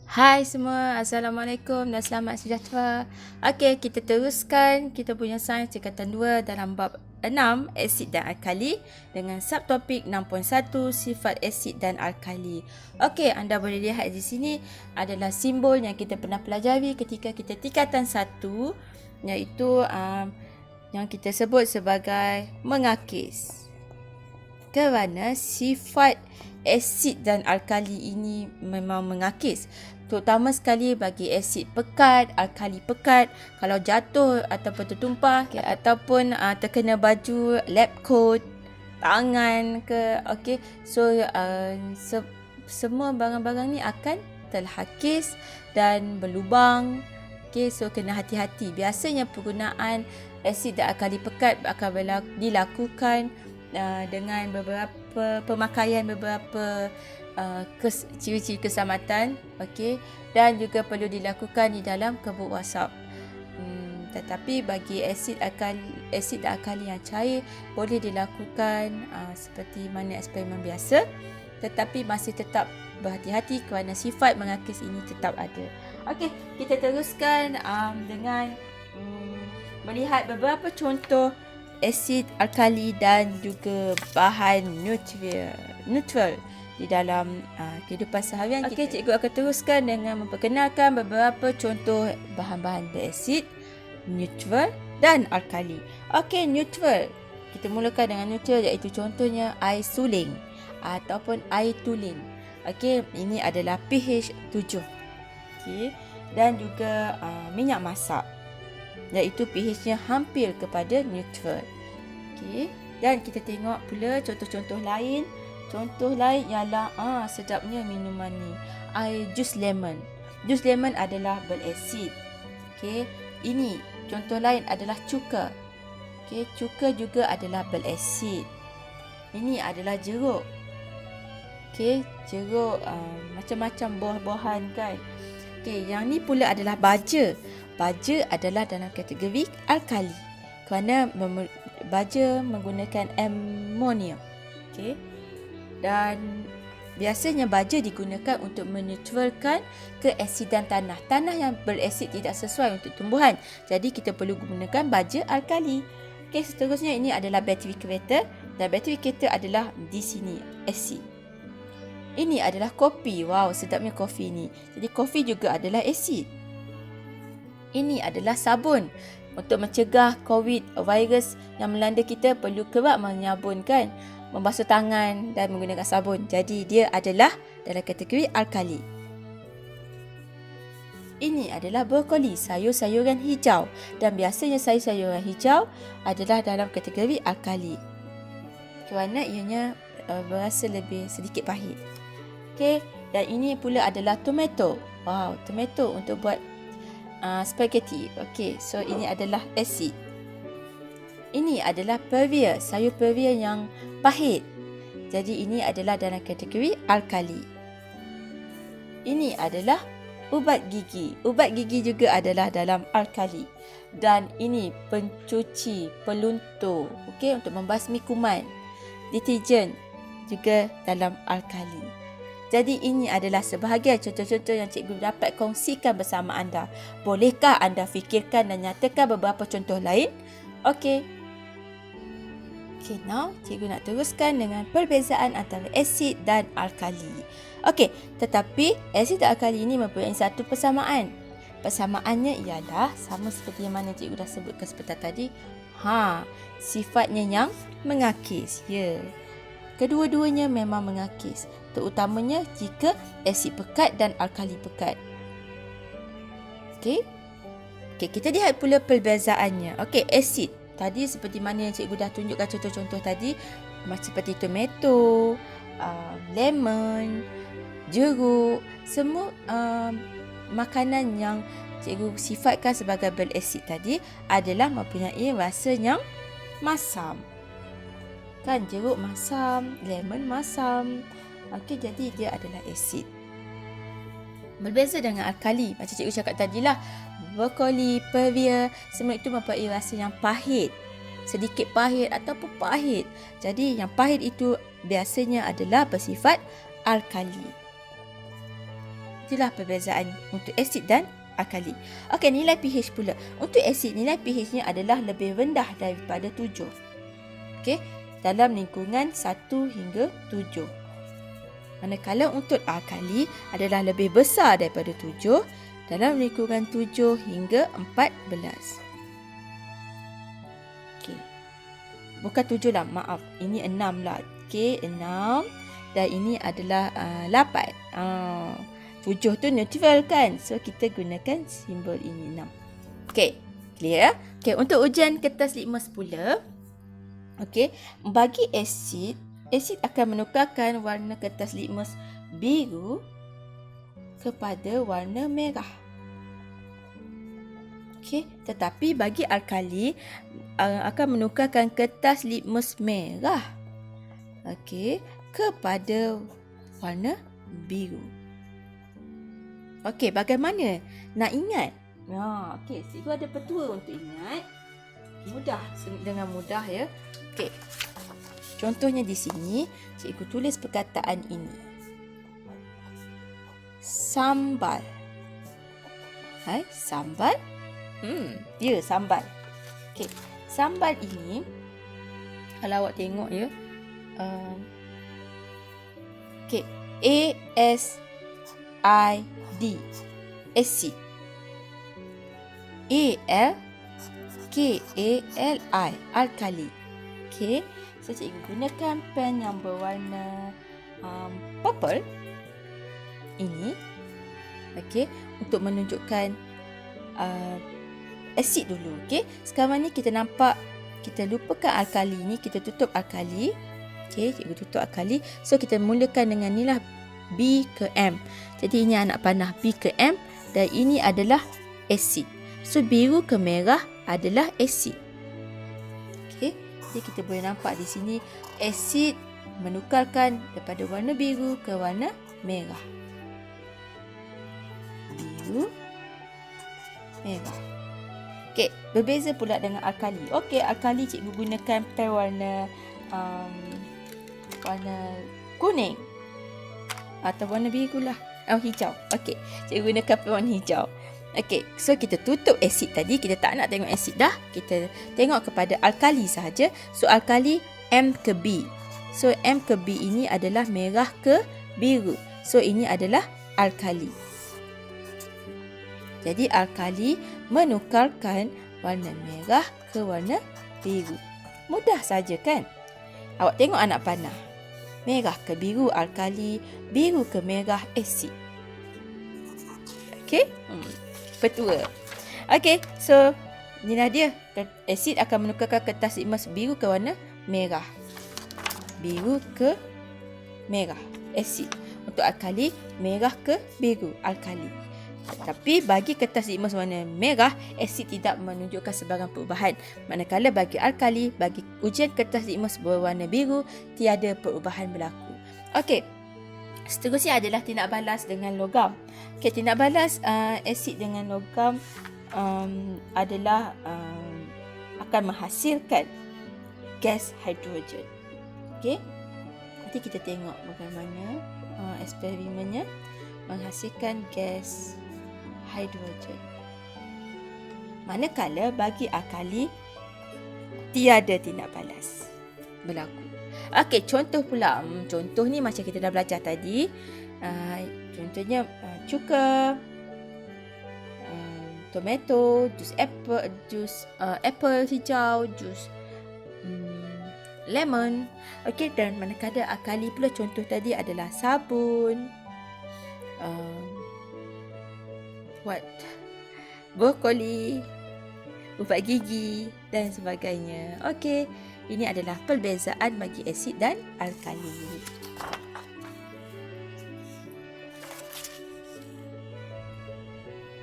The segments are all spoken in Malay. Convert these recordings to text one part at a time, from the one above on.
Hai semua, Assalamualaikum dan selamat sejahtera. Okey, kita teruskan kita punya sains tingkatan 2 dalam bab 6, asid dan alkali dengan subtopik 6.1, sifat asid dan alkali. Okey, anda boleh lihat di sini adalah simbol yang kita pernah pelajari ketika kita tingkatan 1, iaitu yang kita sebut sebagai mengakis. Kerana sifat asid dan alkali ini memang mengakis, terutama sekali bagi asid pekat, alkali pekat. Kalau jatuh ataupun tertumpah ataupun terkena baju, lab coat, tangan ke, okey, so semua barang-barang ni akan terhakis dan berlubang. Okey, so kena hati-hati. Biasanya penggunaan asid dan alkali pekat akan dilakukan dengan beberapa pemakaian beberapa ciri-ciri keselamatan, okey, dan juga perlu dilakukan di dalam kabut wasap. Tetapi bagi asid dan alkali yang cair boleh dilakukan seperti mana eksperimen biasa, tetapi masih tetap berhati-hati kerana sifat mengakis ini tetap ada. Okey, kita teruskan dengan melihat beberapa contoh asid, alkali dan juga bahan neutral di dalam kehidupan seharian kita. Okey, cikgu akan teruskan dengan memperkenalkan beberapa contoh bahan-bahan berasid, neutral dan alkali. Okey, neutral. Kita mulakan dengan neutral, iaitu contohnya air suling ataupun air tulin. Okey, ini adalah pH 7. Okey, dan juga minyak masak, iaitu pH-nya hampir kepada neutral. Okey, dan kita tengok pula contoh-contoh lain. Contoh lain ialah sedapnya minuman ni, air jus lemon. Jus lemon adalah berasid. Okey, ini contoh lain adalah cuka. Okey, cuka juga adalah berasid. Ini adalah jeruk. Okey, jeruk macam-macam buah-buahan kan. Okey, yang ni pula adalah baja. Baja adalah dalam kategori alkali kerana baja menggunakan amonium. Okey. Dan biasanya baja digunakan untuk menetralkan keasidan tanah. Tanah yang berasid tidak sesuai untuk tumbuhan. Jadi kita perlu gunakan baja alkali. Okey, seterusnya ini adalah bateri kereta, dan bateri kereta adalah di sini asid. Ini adalah kopi. Wow, sedapnya kopi ni. Jadi kopi juga adalah asid. Ini adalah sabun. Untuk mencegah COVID virus yang melanda kita, perlu kerap menyabunkan, membasuh tangan dan menggunakan sabun. Jadi dia adalah dalam kategori alkali. Ini adalah brokoli, sayur-sayuran hijau, dan biasanya sayur-sayuran hijau adalah dalam kategori alkali kerana ianya berasa lebih sedikit pahit. Okey, dan ini pula adalah tomato. Wow, tomato untuk buat spaghetti. Okey, so ini adalah asid. Ini adalah pervia, sayur pervia yang pahit. Jadi ini adalah dalam kategori alkali. Ini adalah ubat gigi. Ubat gigi juga adalah dalam alkali. Dan ini pencuci peluntur, okey, untuk membasmi kuman. Deterjen juga dalam alkali. Jadi ini adalah sebahagian contoh-contoh yang cikgu dapat kongsikan bersama anda. Bolehkah anda fikirkan dan nyatakan beberapa contoh lain? Okey. Okay, now cikgu nak teruskan dengan perbezaan antara asid dan alkali. Okey, tetapi asid dan alkali ini mempunyai satu persamaan. Persamaannya ialah sama seperti yang mana cikgu dah sebutkan sebentar tadi. Sifatnya yang mengakis. Ya. Kedua-duanya memang mengakis, terutamanya jika asid pekat dan alkali pekat. Okey. Okey, kita lihat pula perbezaannya. Okey, asid. Tadi seperti mana yang cikgu dah tunjukkan contoh-contoh tadi, macam seperti tomato, lemon, jeruk, semua makanan yang cikgu sifatkan sebagai berasid tadi adalah mempunyai rasa yang masam. Kan, jeruk masam, lemon masam. Okey, jadi dia adalah asid. Berbeza dengan alkali, macam cikgu cakap tadilah, brokoli, pervia, semua itu mempunyai rasa yang pahit, sedikit pahit ataupun pahit. Jadi yang pahit itu biasanya adalah bersifat alkali. Itulah perbezaan untuk asid dan alkali. Okey, nilai pH pula. Untuk asid, nilai pH-nya adalah lebih rendah daripada 7. Okey, dalam lingkungan 1 hingga 7. Manakala untuk alkali adalah lebih besar daripada 7 dalam lingkungan 7 hingga 14. Okey. Bukan 7 lah, maaf. Ini 6 lah. Okey, 6. Dan ini adalah 8. 7 tu neutral kan? So, kita gunakan simbol ini 6. Okey, clear? Okey, untuk ujian kertas litmus pula. Okey, bagi asid akan menukarkan warna kertas litmus biru kepada warna merah. Okey, tetapi bagi alkali akan menukarkan kertas litmus merah kepada warna biru. Okey, bagaimana nak ingat? Okey, cikgu ada petua untuk ingat. Mudah, dengan mudah ya. Okey. Contohnya di sini, cikgu tulis perkataan ini. Sambal. Hai, sambal. Ya, sambal. Okey, sambal ini kalau awak tengok ya. Okey, ASID. Acid. ALKALI. Alkali. Okey. So, cikgu gunakan pen yang berwarna purple. Ini. Okey. Untuk menunjukkan asid dulu. Okey. Sekarang ni kita nampak, kita lupakan alkali ni. Kita tutup alkali. Okey. Cikgu tutup alkali. So, kita mulakan dengan ni lah. B ke M. Jadi ini anak panah B ke M dan ini adalah asid. So biru ke merah adalah asid. Okey, jadi kita boleh nampak di sini asid menukarkan daripada warna biru ke warna merah. Biru, merah. Okey, berbeza pula dengan alkali. Okey, alkali cikgu gunakan pen warna kuning. Atau warna biru lah. Hijau. Okey. Cikgu gunakan warna hijau. Okey. So, kita tutup asid tadi. Kita tak nak tengok asid dah. Kita tengok kepada alkali sahaja. So, alkali M ke B. So, M ke B ini adalah merah ke biru. So, ini adalah alkali. Jadi, alkali menukarkan warna merah ke warna biru. Mudah saja kan? Awak tengok anak panah. Merah ke biru alkali, biru ke merah asid. Okey? Petua. Okey, so inilah dia. Asid akan menukarkan kertas litmus biru ke warna merah. Biru ke merah asid. Untuk alkali, merah ke biru alkali. Tapi bagi kertas litmus warna merah, asid tidak menunjukkan sebarang perubahan. Manakala bagi alkali, bagi ujian kertas litmus berwarna biru, tiada perubahan berlaku. Okey. Seterusnya adalah tindak balas dengan logam. Okey, tindak balas asid dengan logam adalah akan menghasilkan gas hidrogen. Okey. Nanti kita tengok bagaimana eksperimennya menghasilkan gas hidrogen. Manakala bagi alkali tiada tindak balas berlaku. Okey, contoh pula. Contoh ni macam kita dah belajar tadi. Contohnya cuka, tomato, jus apple hijau, jus lemon. Okey, dan manakala alkali pula contoh tadi adalah sabun, brokoli, ubat gigi dan sebagainya. Okey, ini adalah perbezaan bagi asid dan alkali.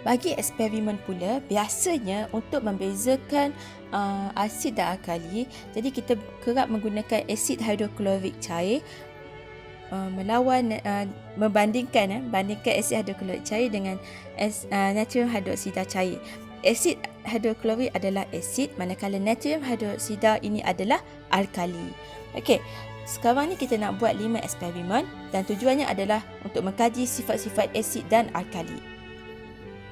Bagi eksperimen pula, biasanya untuk membezakan asid dan alkali, jadi kita kerap menggunakan asid hidroklorik cair membandingkan asid hidroklorik cair dengan natrium hidroksida cair. Asid hidroklorik adalah asid, manakala natrium hidroksida ini adalah alkali. Okey, sekarang ni kita nak buat 5 eksperimen dan tujuannya adalah untuk mengkaji sifat-sifat asid dan alkali.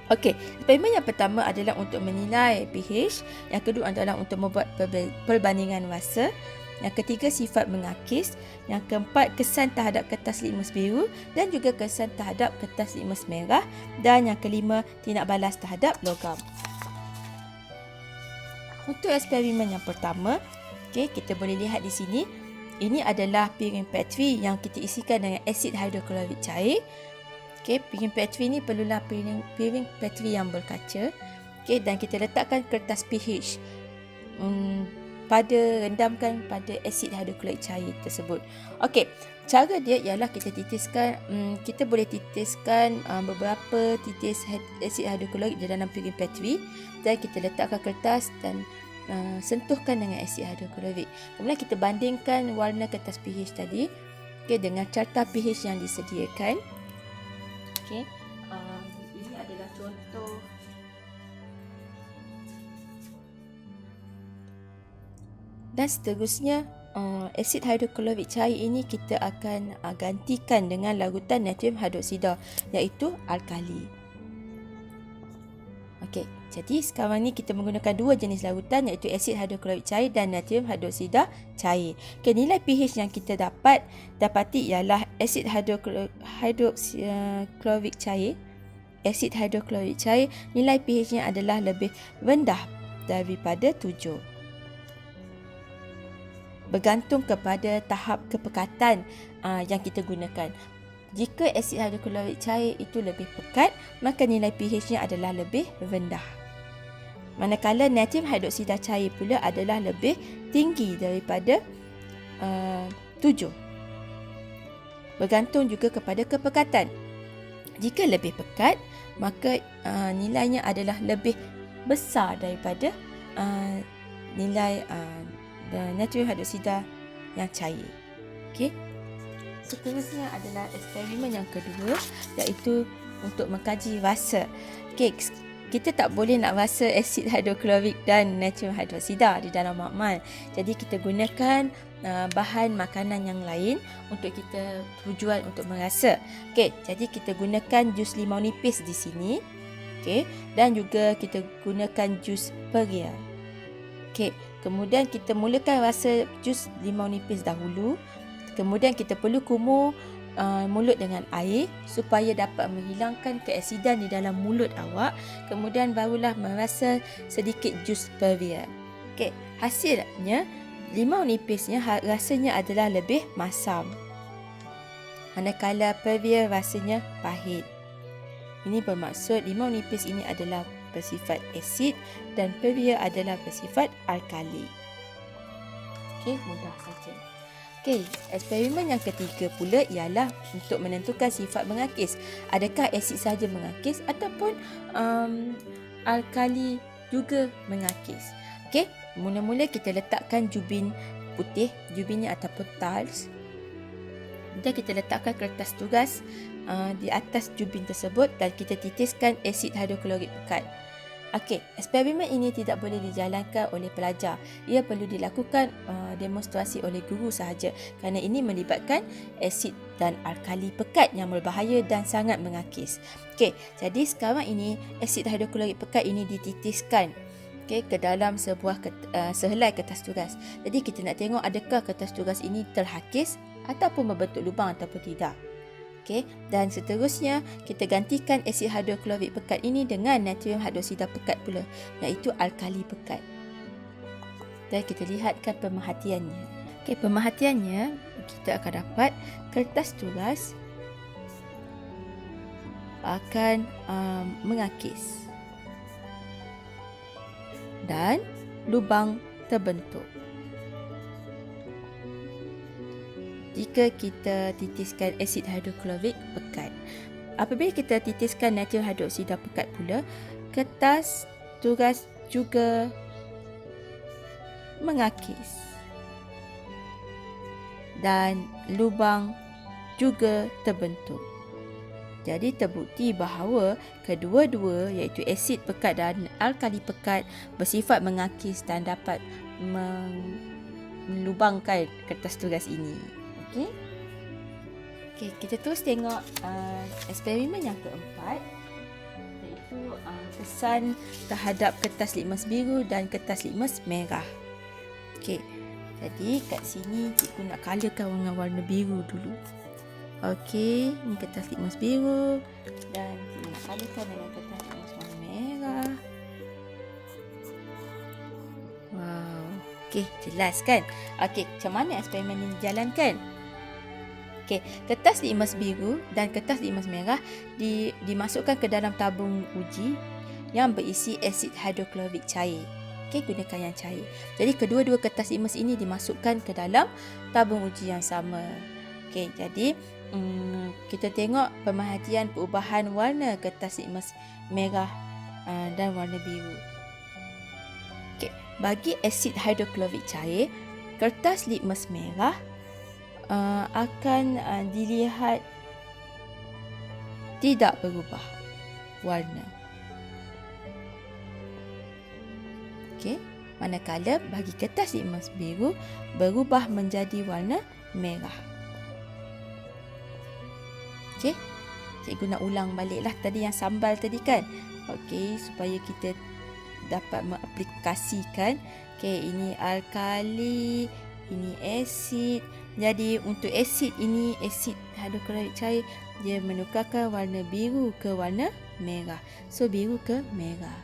Okey, eksperimen yang pertama adalah untuk menilai pH, yang kedua adalah untuk membuat perbandingan rasa, yang ketiga sifat mengakis, yang keempat kesan terhadap kertas litmus biru dan juga kesan terhadap kertas litmus merah, dan yang kelima tindak balas terhadap logam. Untuk eksperimen yang pertama, kita boleh lihat di sini, ini adalah piring Petri yang kita isikan dengan asid hidroklorik cair. Piring Petri ni perlulah piring Petri yang berkaca. Dan kita letakkan kertas pH rendamkan pada asid hidroklorik cair tersebut. Cara dia ialah kita boleh titiskan beberapa titis asid hidroklorik di dalam piring Petri dan kita letakkan kertas dan sentuhkan dengan asid hidroklorik. Kemudian kita bandingkan warna kertas pH tadi dengan carta pH yang disediakan. Ini adalah contoh dan seterusnya. Asid hidroklorik cair ini kita akan gantikan dengan larutan natrium hidroksida iaitu alkali. Jadi sekarang ni kita menggunakan dua jenis larutan iaitu asid hidroklorik cair dan natrium hidroksida cair. Nilai pH yang kita dapati ialah asid hidroklorik cair. Asid hidroklorik cair nilai pH-nya adalah lebih rendah daripada 7. Bergantung kepada tahap kepekatan yang kita gunakan. Jika asid hidroklorik cair itu lebih pekat, maka nilai pH-nya adalah lebih rendah. Manakala natrium hidroksida cair pula adalah lebih tinggi daripada 7. Bergantung juga kepada kepekatan. Jika lebih pekat, maka nilainya adalah lebih besar daripada nilai natrium hidroksida yang cair. Seterusnya adalah eksperimen yang kedua iaitu untuk mengkaji rasa. Kita tak boleh nak rasa asid hidroklorik dan natrium hidroksida di dalam makmal. Jadi kita gunakan bahan makanan yang lain untuk kita tujuan untuk merasa. Jadi kita gunakan jus limau nipis di sini. Dan juga kita gunakan jus peria. Kemudian kita mulakan rasa jus limau nipis dahulu. Kemudian kita perlu kumur mulut dengan air supaya dapat menghilangkan keasidan di dalam mulut awak. Kemudian barulah merasa sedikit jus peria. Hasilnya limau nipisnya rasanya adalah lebih masam, manakala peria rasanya pahit. Ini bermaksud limau nipis ini adalah bersifat asid dan peria adalah bersifat alkali. Mudah saja. Eksperimen yang ketiga pula ialah untuk menentukan sifat mengakis. Adakah asid sahaja mengakis ataupun alkali juga mengakis. Mula-mula kita letakkan jubin putih, jubinnya ataupun tiles. Dan kita letakkan kertas tugas di atas jubin tersebut dan kita titiskan asid hidroklorik pekat. Eksperimen ini tidak boleh dijalankan oleh pelajar. Ia perlu dilakukan demonstrasi oleh guru sahaja kerana ini melibatkan asid dan alkali pekat yang berbahaya dan sangat mengakis. Jadi sekarang ini asid hidroklorik pekat ini dititiskan ke dalam sebuah sehelai kertas tugas. Jadi kita nak tengok adakah kertas tugas ini terhakis ataupun membentuk lubang ataupun tidak. Dan seterusnya kita gantikan asid hidroklorik pekat ini dengan natrium hidroksida pekat pula, iaitu alkali pekat. Dan kita lihatkan pemerhatiannya. Pemerhatiannya kita akan dapat kertas tugas akan mengakis dan lubang terbentuk jika kita titiskan asid hidroklorik pekat. Apabila kita titiskan natrium hidroksida pekat pula, kertas tugas juga mengakis dan lubang juga terbentuk. Jadi terbukti bahawa kedua-dua iaitu asid pekat dan alkali pekat bersifat mengakis dan dapat melubangkan kertas tugas ini. Okey. Okey, kita terus tengok eksperimen yang keempat, iaitu kesan terhadap kertas litmus biru dan kertas litmus merah. Okey. Jadi kat sini cikgu nak colourkan dengan warna biru dulu. Okey, ni kertas litmus biru dan cikgu nak colourkan dengan kertas litmus warna merah. Wow. Okey, jelas kan? Okey, macam mana eksperimen ini dijalankan? Okey, kertas litmus biru dan kertas litmus merah dimasukkan ke dalam tabung uji yang berisi asid hidroklorik cair. Okey, gunakan yang cair. Jadi kedua-dua kertas litmus ini dimasukkan ke dalam tabung uji yang sama. Okey, jadi kita tengok pemerhatian perubahan warna kertas litmus merah dan warna biru. Okey, bagi asid hidroklorik cair, kertas litmus merah akan dilihat tidak berubah warna. Okey, manakala bagi kertas litmus biru berubah menjadi warna merah. Okey, cikgu nak ulang baliklah tadi yang sambal tadi kan. Okey, supaya kita dapat mengaplikasikan. Okey, ini alkali, ini asid. Jadi untuk asid ini, asid hidroklorik cair, dia menukarkan warna biru ke warna merah. So biru ke merah.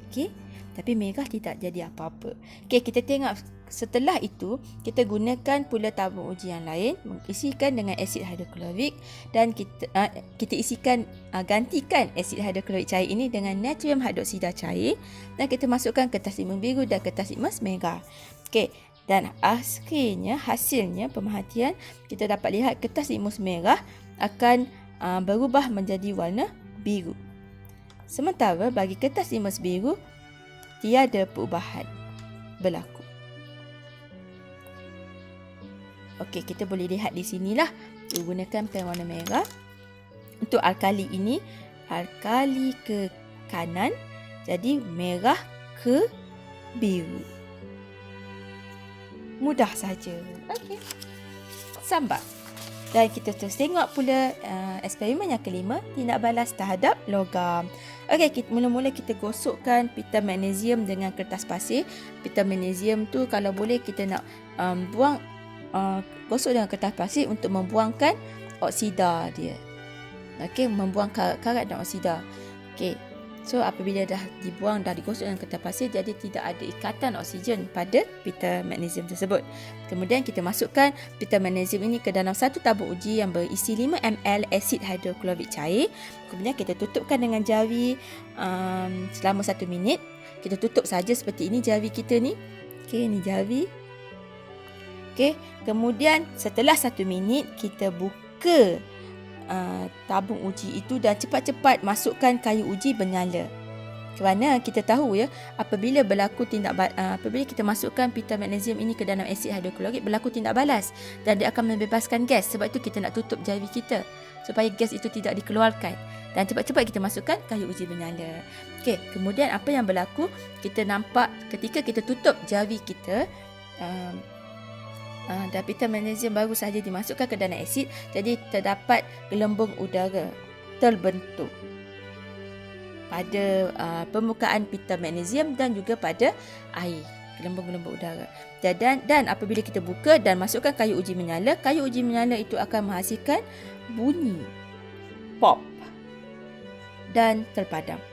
Okey, tapi merah tidak jadi apa-apa. Okey, kita tengok setelah itu kita gunakan pula tabung uji yang lain, isikan dengan asid hidroklorik dan kita isikan gantikan asid hidroklorik cair ini dengan natrium hidroksida cair dan kita masukkan kertas litmus biru dan kertas litmus merah. Okey, dan akhirnya hasilnya pemerhatian kita dapat lihat kertas litmus merah akan berubah menjadi warna biru. Sementara bagi kertas litmus biru tiada perubahan berlaku. Okey, kita boleh lihat di sinilah. Kita gunakan pen warna merah. Untuk alkali ini, alkali ke kanan, jadi merah ke biru. Mudah saja. Okey. Sambal. Dan kita terus tengok pula eksperimen yang kelima, tindak balas terhadap logam. Okey, mula-mula kita gosokkan pita magnesium dengan kertas pasir. Pita magnesium tu kalau boleh kita nak buang, gosok dengan kertas pasir untuk membuangkan oksida dia. Okey, membuang karat dan oksida. Okey. So apabila dah dibuang, dah digosok dengan kertas pasir, jadi tidak ada ikatan oksigen pada pita magnesium tersebut. Kemudian kita masukkan pita magnesium ini ke dalam satu tabung uji yang berisi 5 ml asid hidroklorik cair. Kemudian kita tutupkan dengan jari selama 1 minit. Kita tutup saja seperti ini jari kita ni. Okey, ini jari. Okey, kemudian setelah 1 minit kita buka tabung uji itu dan cepat-cepat masukkan kayu uji bernyala. Kerana kita tahu ya, apabila apabila kita masukkan pita magnesium ini ke dalam asid hidroklorik, berlaku tindak balas dan dia akan membebaskan gas. Sebab itu kita nak tutup jari kita supaya gas itu tidak dikeluarkan. Dan cepat-cepat kita masukkan kayu uji bernyala. Okey, kemudian apa yang berlaku? Kita nampak ketika kita tutup jari kita, dan pita magnesium baru saja dimasukkan ke dalam asid, jadi terdapat gelembung udara terbentuk pada permukaan pita magnesium dan juga pada air, gelembung-gelembung udara. Dan apabila kita buka dan masukkan kayu uji menyala itu akan menghasilkan bunyi pop dan terpadam.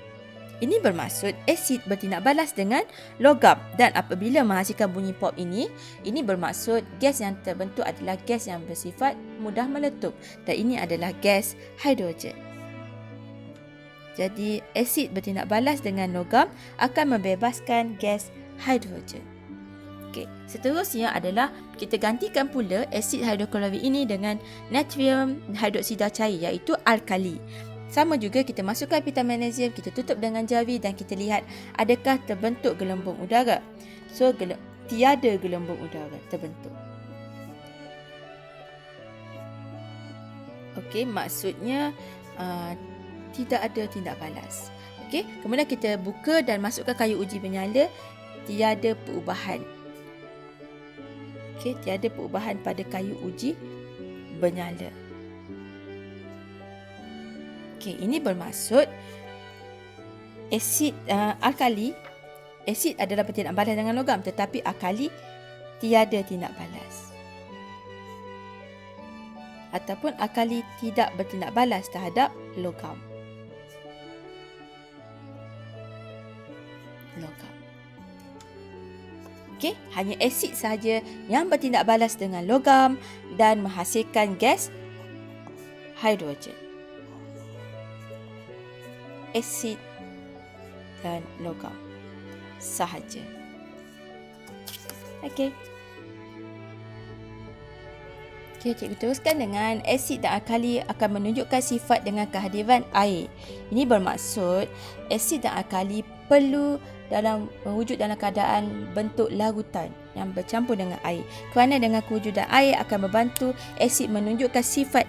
Ini bermaksud asid bertindak balas dengan logam, dan apabila menghasilkan bunyi pop ini bermaksud gas yang terbentuk adalah gas yang bersifat mudah meletup, dan ini adalah gas hidrogen. Jadi asid bertindak balas dengan logam akan membebaskan gas hidrogen. Okey, seterusnya adalah kita gantikan pula asid hidroklorik ini dengan natrium hidroksida cair, iaitu alkali. Sama juga kita masukkan pita magnesium, kita tutup dengan jari dan kita lihat adakah terbentuk gelembung udara. So tiada gelembung udara terbentuk. Okey, maksudnya tidak ada tindak balas. Okey, kemudian kita buka dan masukkan kayu uji bernyala, tiada perubahan. Okey, tiada perubahan pada kayu uji bernyala. Okey, ini bermaksud asid adalah bertindak balas dengan logam, tetapi alkali tiada tindak balas. Ataupun alkali tidak bertindak balas terhadap logam. Okey, hanya asid sahaja yang bertindak balas dengan logam dan menghasilkan gas hidrogen. Asid dan logam sahaja. Okey. Okey, cikgu teruskan dengan asid dan alkali akan menunjukkan sifat dengan kehadiran air. Ini bermaksud asid dan alkali perlu wujud dalam keadaan bentuk larutan yang bercampur dengan air. Kerana dengan kewujudan air akan membantu asid menunjukkan sifat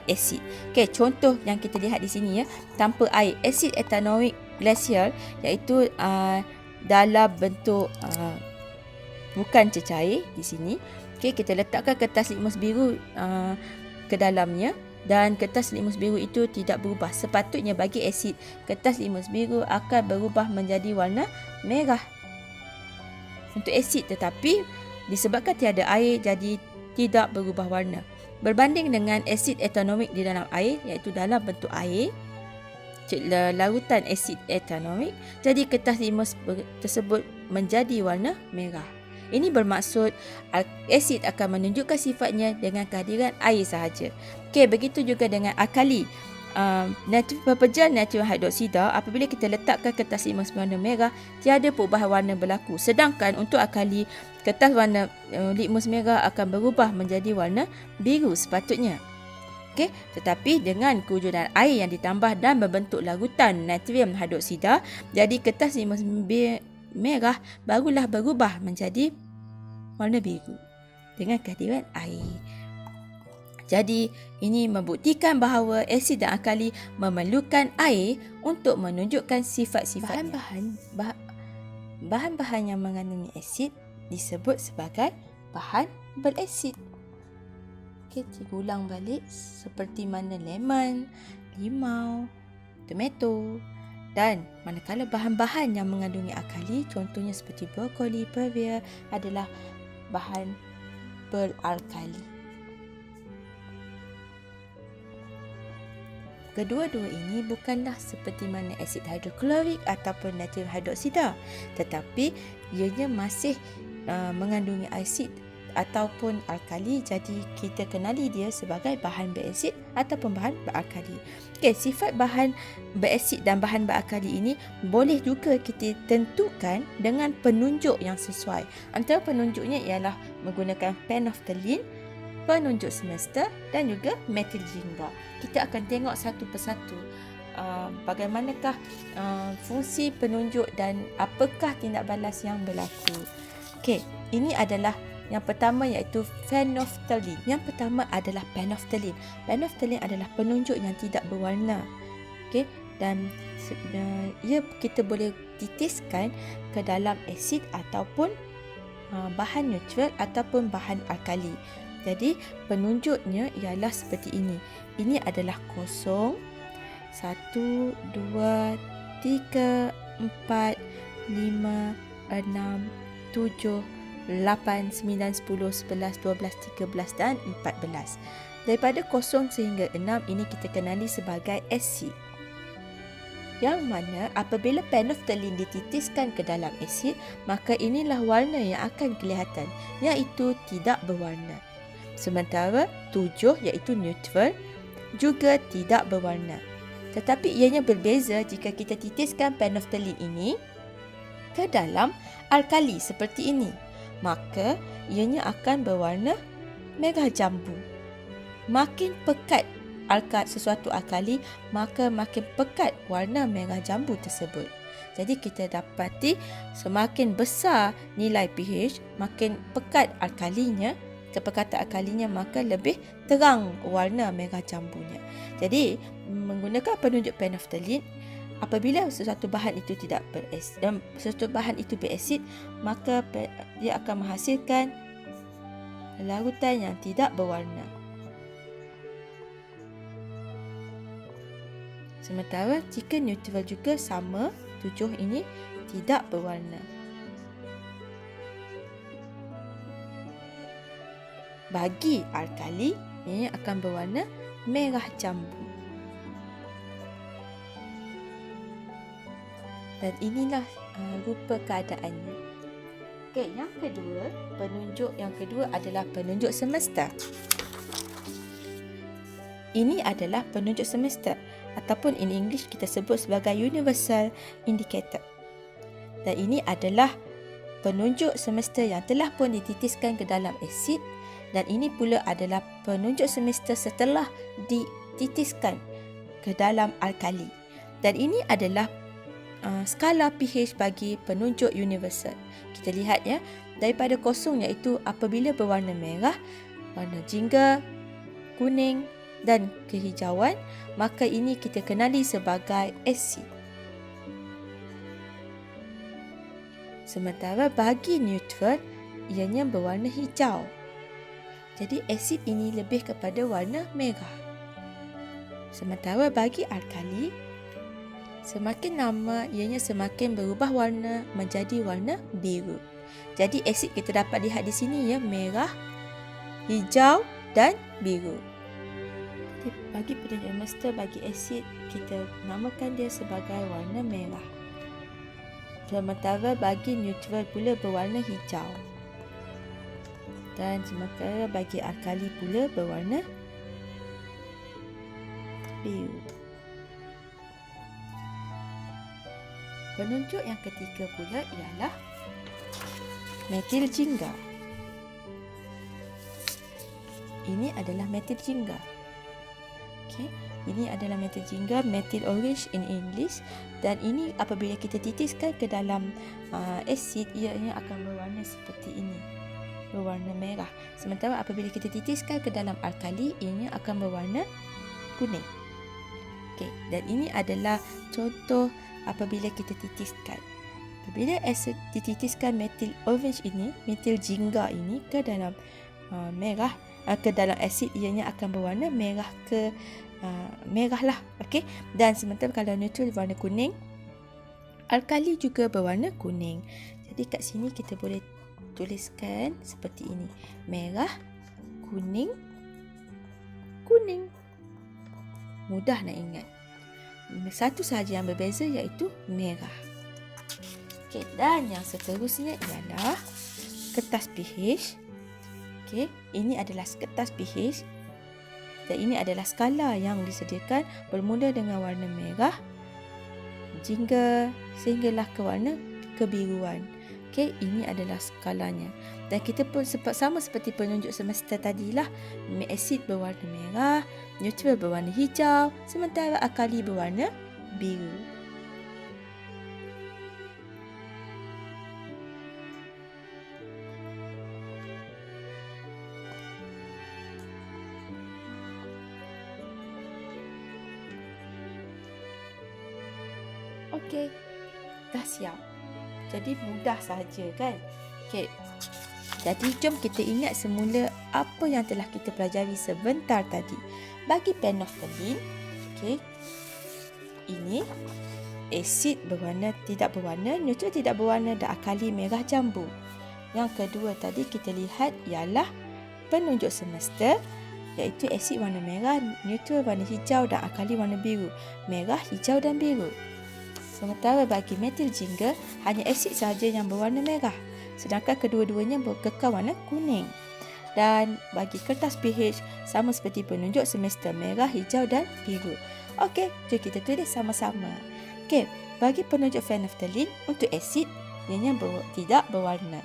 asid. Okey, contoh yang kita lihat di sini ya, tanpa air, asid ethanoic glacial iaitu dalam bentuk bukan cecair di sini. Okey, kita letakkan kertas litmus biru ke dalamnya. Dan kertas litmus biru itu tidak berubah. Sepatutnya bagi asid, kertas litmus biru akan berubah menjadi warna merah untuk asid, tetapi disebabkan tiada air jadi tidak berubah warna. Berbanding dengan asid ethanoic di dalam air, iaitu dalam bentuk air, larutan asid ethanoic, jadi kertas litmus tersebut menjadi warna merah. Ini bermaksud asid akan menunjukkan sifatnya dengan kehadiran air sahaja. Okey, begitu juga dengan alkali. Pepejal natrium hidroksida, apabila kita letakkan kertas litmus warna merah, tiada perubahan warna berlaku. Sedangkan untuk alkali, kertas warna litmus merah akan berubah menjadi warna biru sepatutnya. Okey, tetapi dengan kewujudan air yang ditambah dan membentuk larutan natrium hidroksida, jadi kertas litmus merah barulah berubah menjadi warna biru dengan kehadiran air. Jadi, ini membuktikan bahawa asid dan alkali memerlukan air untuk menunjukkan sifat-sifatnya. Bahan-bahan yang mengandungi asid disebut sebagai bahan berasid. Okey, cikgu ulang balik, seperti mana lemon, limau, tomato. Dan manakala bahan-bahan yang mengandungi alkali, contohnya seperti brokoli, pervier adalah bahan beralkali. Kedua-dua ini bukanlah seperti mana asid hidroklorik ataupun natrium hidroksida, tetapi ianya masih mengandungi asid ataupun alkali, jadi kita kenali dia sebagai bahan berasid ataupun bahan beralkali. Okey, sifat bahan berasid dan bahan beralkali ini boleh juga kita tentukan dengan penunjuk yang sesuai. Antara penunjuknya ialah menggunakan phenolphthalein, penunjuk semester dan juga metil jingga. Kita akan tengok satu persatu bagaimanakah fungsi penunjuk dan apakah tindak balas yang berlaku. Okey, ini adalah yang pertama, iaitu phenolphthalein. Yang pertama adalah phenolphthalein. Phenolphthalein adalah penunjuk yang tidak berwarna. Okey, dan kita boleh titiskan ke dalam asid ataupun bahan neutral ataupun bahan alkali. Jadi penunjuknya ialah seperti ini. Ini adalah 0, 1, 2, 3, 4, 5, 6, 7, 8, 9, 10, 11, 12, 13 dan 14. Daripada 0 sehingga 6 ini kita kenali sebagai asid. Yang mana apabila phenolphthalein dititiskan ke dalam asid, maka inilah warna yang akan kelihatan, iaitu tidak berwarna. Sementara 7 iaitu neutral juga tidak berwarna. Tetapi ianya berbeza jika kita titiskan phenolphthalein ini ke dalam alkali seperti ini. Maka ianya akan berwarna merah jambu. Makin pekat sesuatu alkali, maka makin pekat warna merah jambu tersebut. Jadi kita dapati semakin besar nilai pH, makin pekat alkalinya, kepekatan alkalinya, maka lebih terang warna merah jambunya. Jadi menggunakan penunjuk phenolphthalein, apabila sesuatu bahan itu berasid, maka dia akan menghasilkan larutan yang tidak berwarna. Sementara jika neutral juga sama, 7 ini tidak berwarna. Bagi alkali, ini akan berwarna merah jambu. Dan inilah rupa keadaannya. Okey, yang kedua, penunjuk yang kedua adalah penunjuk semesta. Ini adalah penunjuk semesta ataupun in English kita sebut sebagai universal indicator. Dan ini adalah penunjuk semesta yang telah pun dititiskan ke dalam asid, dan ini pula adalah penunjuk semesta setelah dititiskan ke dalam alkali. Dan ini adalah skala pH bagi penunjuk universal. Kita lihat ya, daripada kosong iaitu apabila berwarna merah, warna jingga, kuning dan kehijauan, maka ini kita kenali sebagai asid. Sementara bagi neutral, ianya berwarna hijau. Jadi asid ini lebih kepada warna merah. Sementara bagi alkali, semakin lama ianya semakin berubah warna menjadi warna biru. Jadi asid kita dapat lihat di sini ya, merah, hijau dan biru. Bagi penunjuk semesta bagi asid, kita namakan dia sebagai warna merah. Sementara bagi neutral pula berwarna hijau. Dan sementara bagi alkali pula berwarna biru. Penunjuk yang ketiga pula ialah metil jingga. Ini adalah metil jingga. Okay. Ini adalah metil jingga, metil orange in English, dan ini apabila kita titiskan ke dalam asid, ianya akan berwarna seperti ini, berwarna merah. Sementara apabila kita titiskan ke dalam alkali, ianya akan berwarna kuning. Okay. Dan ini adalah contoh apabila kita titiskan. Apabila asid dititiskan metil orange ini, metil jingga ini ke dalam merah, ke dalam asid, ianya akan berwarna merah ke merah lah. Okey. Dan sementara kalau neutral berwarna kuning, alkali juga berwarna kuning. Jadi kat sini kita boleh tuliskan seperti ini. Merah, kuning, kuning. Mudah nak ingat. Satu sahaja yang berbeza iaitu merah. Okey, dan yang seterusnya ialah kertas pH. Okey, ini adalah kertas pH. Dan ini adalah skala yang disediakan bermula dengan warna merah sehinggalah ke warna kebiruan. Okey, ini adalah skalanya. Dan kita pun sama seperti penunjuk semesta tadilah, asid berwarna merah, neutral berwarna hijau, sementara alkali berwarna biru. Okey, dah siap. Jadi mudah saja kan? Okey. Jadi jom kita ingat semula apa yang telah kita pelajari sebentar tadi. Bagi phenolphthalein, okey. Ini asid berwarna tidak berwarna, neutral tidak berwarna dan alkali merah jambu. Yang kedua tadi kita lihat ialah penunjuk semesta, iaitu asid warna merah, neutral warna hijau dan alkali warna biru. Merah, hijau dan biru. Sementara bagi metil jingga, hanya asid sahaja yang berwarna merah, sedangkan kedua-duanya berkekal warna kuning. Dan bagi kertas pH, sama seperti penunjuk semesta, merah, hijau dan biru. Okey, jom kita tulis sama-sama. Okey, bagi penunjuk phenolphthalein, untuk asid, ianya tidak berwarna.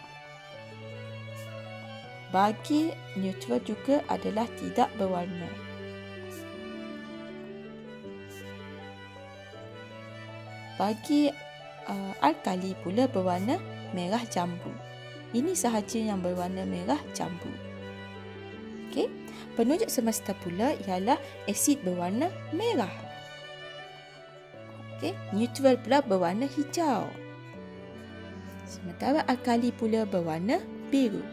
Bagi neutral juga adalah tidak berwarna. Bagi alkali pula berwarna merah jambu. Ini sahaja yang berwarna merah jambu. Okey. Penunjuk semesta pula ialah asid berwarna merah. Okey, neutral pula berwarna hijau. Sementara alkali pula berwarna biru.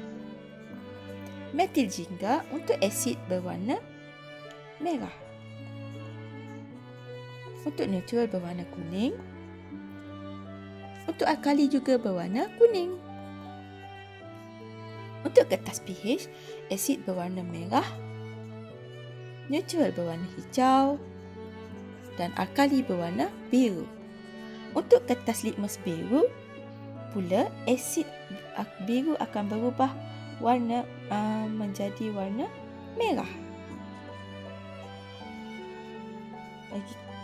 Metil jingga untuk asid berwarna merah. Untuk neutral berwarna kuning. Untuk alkali juga berwarna kuning. Untuk kertas pH, asid berwarna merah, neutral berwarna hijau dan alkali berwarna biru. Untuk kertas litmus biru pula, asid biru akan berubah warna menjadi warna merah.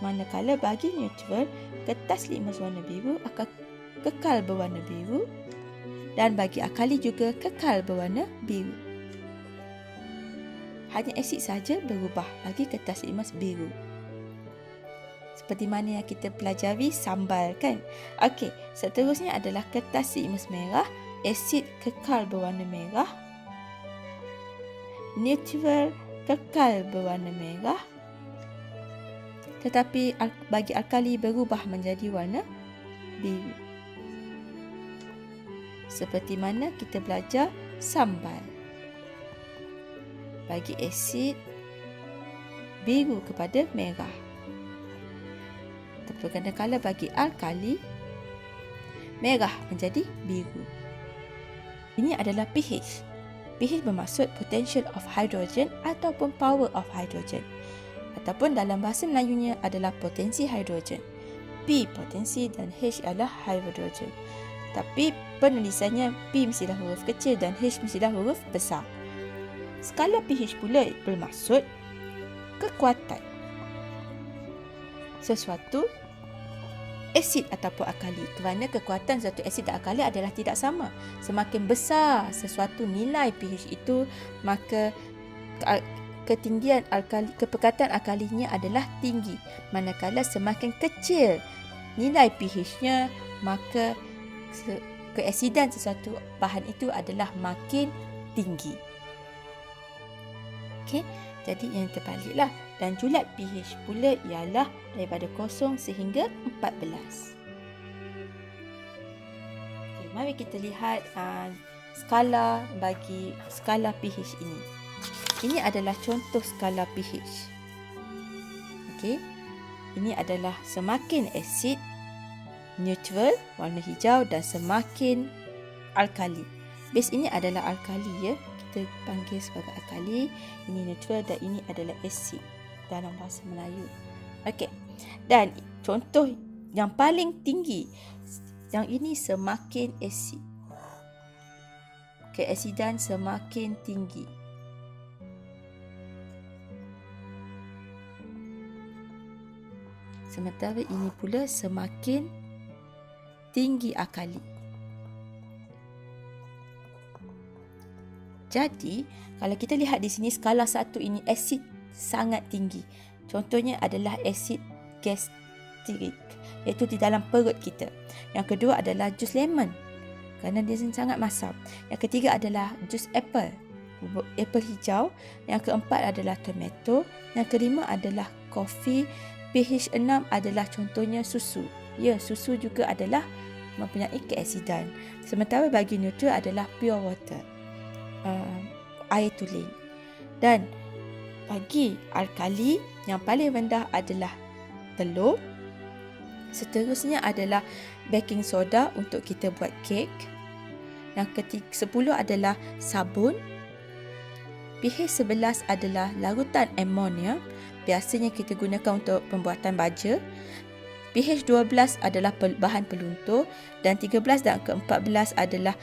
Manakala bagi neutral, kertas litmus warna biru akan kekal berwarna biru dan bagi alkali juga kekal berwarna biru. Hanya asid saja berubah bagi kertas litmus biru. Seperti mana yang kita pelajari sambal kan. Okey, seterusnya adalah kertas litmus merah. Asid kekal berwarna merah. Neutral kekal berwarna merah. Tetapi bagi alkali berubah menjadi warna biru. Seperti mana kita belajar sambal. Bagi asid biru kepada merah. Kadang-kadang bagi alkali merah menjadi biru. Ini adalah pH. pH bermaksud potential of hydrogen ataupun power of hydrogen. Ataupun dalam bahasa Melayunya adalah potensi hidrogen. P potensi dan H adalah hidrogen. Tapi penulisannya P mestilah huruf kecil dan H mestilah huruf besar. Skala pH pula bermaksud kekuatan sesuatu asid ataupun alkali, kerana kekuatan suatu asid dan alkali adalah tidak sama. Semakin besar sesuatu nilai pH itu, maka ketinggian alkali, kepekatan alkalinya adalah tinggi. Manakala semakin kecil nilai pH-nya, maka keasidan sesuatu bahan itu adalah makin tinggi. Okey, jadi yang terbaliklah. Dan julat pH pula ialah daripada 0 sehingga 14. Okay, mari kita lihat skala bagi skala pH ini. Ini adalah contoh skala pH. Okey, ini adalah semakin asid, neutral, warna hijau dan semakin alkali. Base ini adalah alkali ya. Kita panggil sebagai alkali. Ini neutral dan ini adalah asid dalam bahasa Melayu. Okey. Dan contoh yang paling tinggi, yang ini semakin asid. Keasidan semakin tinggi. Sementara ini pula semakin tinggi alkali. Jadi, kalau kita lihat di sini skala 1 ini asid sangat tinggi. Contohnya adalah asid gastrik, iaitu di dalam perut kita. Yang kedua adalah jus lemon kerana dia sangat masam. Yang ketiga adalah jus apple hijau. Yang keempat adalah tomato. Yang kelima adalah kopi. pH 6 adalah contohnya susu. Ya, susu juga adalah mempunyai keasidan. Sementara bagi neutral adalah pure water, air tulen. Dan bagi alkali yang paling rendah adalah telur. Seterusnya adalah baking soda untuk kita buat kek. Yang ke-10 adalah sabun. pH 11 adalah larutan amonia. Biasanya kita gunakan untuk pembuatan baja. pH 12 adalah bahan peluntur dan 13 dan ke-14 adalah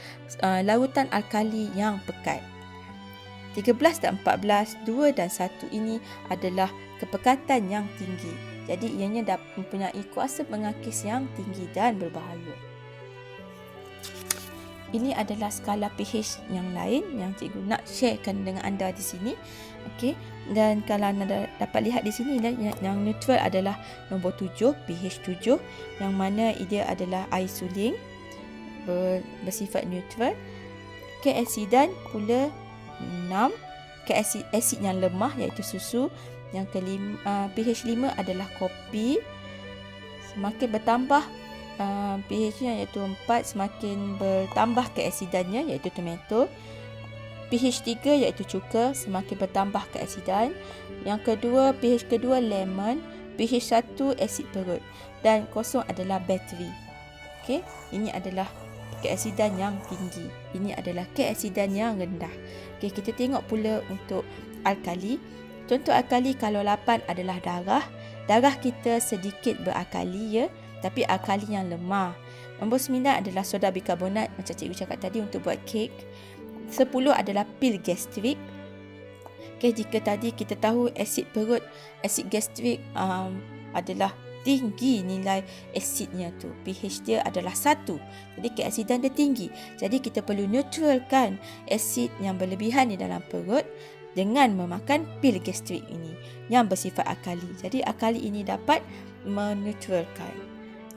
larutan alkali yang pekat. 13 dan 14, 2 dan 1 ini adalah kepekatan yang tinggi. Jadi ianya mempunyai kuasa mengakis yang tinggi dan berbahaya. Ini adalah skala pH yang lain yang cikgu nak sharekan dengan anda di sini. Okey, dan kalau anda dapat lihat di sini yang neutral adalah nombor 7, pH 7, yang mana dia adalah air suling bersifat neutral. Keasidan pula 6, asid yang lemah iaitu susu. Yang kelima, pH 5 adalah kopi. Semakin bertambah pH-nya iaitu 4, semakin bertambah keasidannya iaitu tomato. pH 3 iaitu cuka, semakin bertambah keasidan. Yang kedua, pH kedua lemon, pH 1 asid perut dan kosong adalah bateri. Okey, ini adalah keasidan yang tinggi. Ini adalah keasidan yang rendah. Okey, kita tengok pula untuk alkali. Contoh alkali kalau 8 adalah darah. Darah kita sedikit berakali ya, tapi alkali yang lemah. Nombor 9 adalah soda bikarbonat macam cikgu cakap tadi untuk buat kek. 10 adalah pil gastrik. Okay, jika tadi kita tahu asid perut, asid gastrik adalah tinggi nilai asidnya tu. pH dia adalah 1. Jadi keasidan dia tinggi. Jadi kita perlu neutralkan asid yang berlebihan di dalam perut dengan memakan pil gastrik ini yang bersifat alkali. Jadi alkali ini dapat meneutralkan,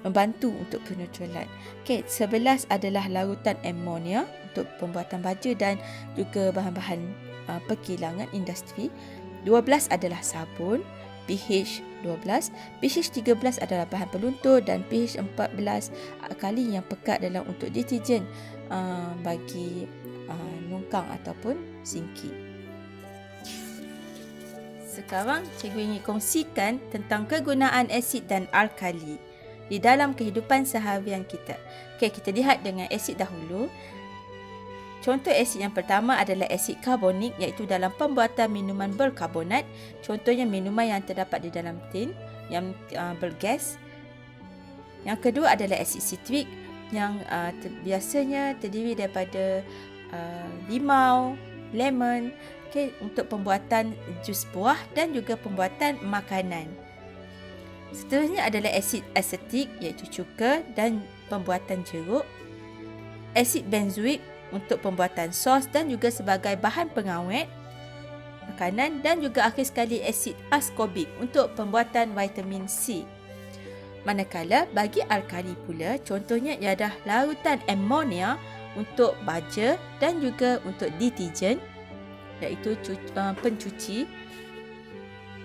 membantu untuk peneutralan. Okay, 11 adalah larutan amonia untuk pembuatan baja dan juga bahan-bahan perkilangan industri. 12 adalah sabun, pH 12, pH 13 adalah bahan peluntur dan pH 14 alkali yang pekat dalam untuk deterjen bagi nungkang ataupun sinki. Sekarang cikgu ingin kongsikan tentang kegunaan asid dan alkali di dalam kehidupan seharian kita. Okey, kita lihat dengan asid dahulu. Contoh asid yang pertama adalah asid karbonik iaitu dalam pembuatan minuman berkarbonat. Contohnya minuman yang terdapat di dalam tin yang bergas. Yang kedua adalah asid sitrik yang biasanya terdiri daripada limau, lemon, untuk pembuatan jus buah dan juga pembuatan makanan. Seterusnya adalah asid asetik iaitu cuka dan pembuatan jeruk. Asid benzoik untuk pembuatan sos dan juga sebagai bahan pengawet makanan, dan juga akhir sekali asid ascorbic untuk pembuatan vitamin C. Manakala bagi alkali pula, contohnya ialah larutan amonia untuk baja dan juga untuk deterjen iaitu pencuci.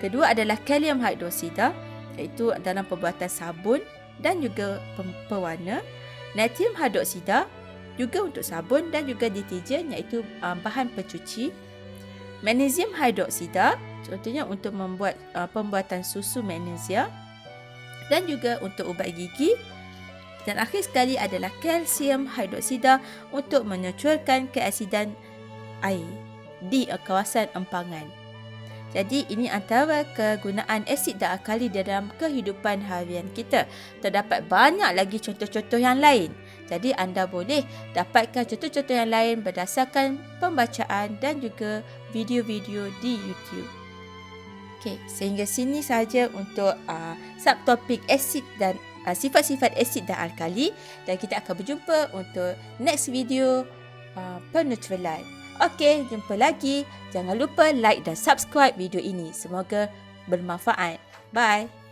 Kedua adalah kalium hidroksida iaitu dalam pembuatan sabun dan juga pewarna. Natrium hidroksida juga untuk sabun dan juga deterjen iaitu bahan pencuci. Magnesium hidroksida contohnya untuk membuat pembuatan susu magnesia dan juga untuk ubat gigi. Dan akhir sekali adalah kalsium hidroksida untuk meneutralkan keasidan air di kawasan empangan. Jadi ini antara kegunaan asid dan alkali dalam kehidupan harian kita. Terdapat banyak lagi contoh-contoh yang lain. Jadi anda boleh dapatkan contoh-contoh yang lain berdasarkan pembacaan dan juga video-video di YouTube. Okey, sehingga sini sahaja untuk subtopik asid dan sifat-sifat asid dan alkali, dan kita akan berjumpa untuk next video peneutralan. Okey, jumpa lagi. Jangan lupa like dan subscribe video ini. Semoga bermanfaat. Bye.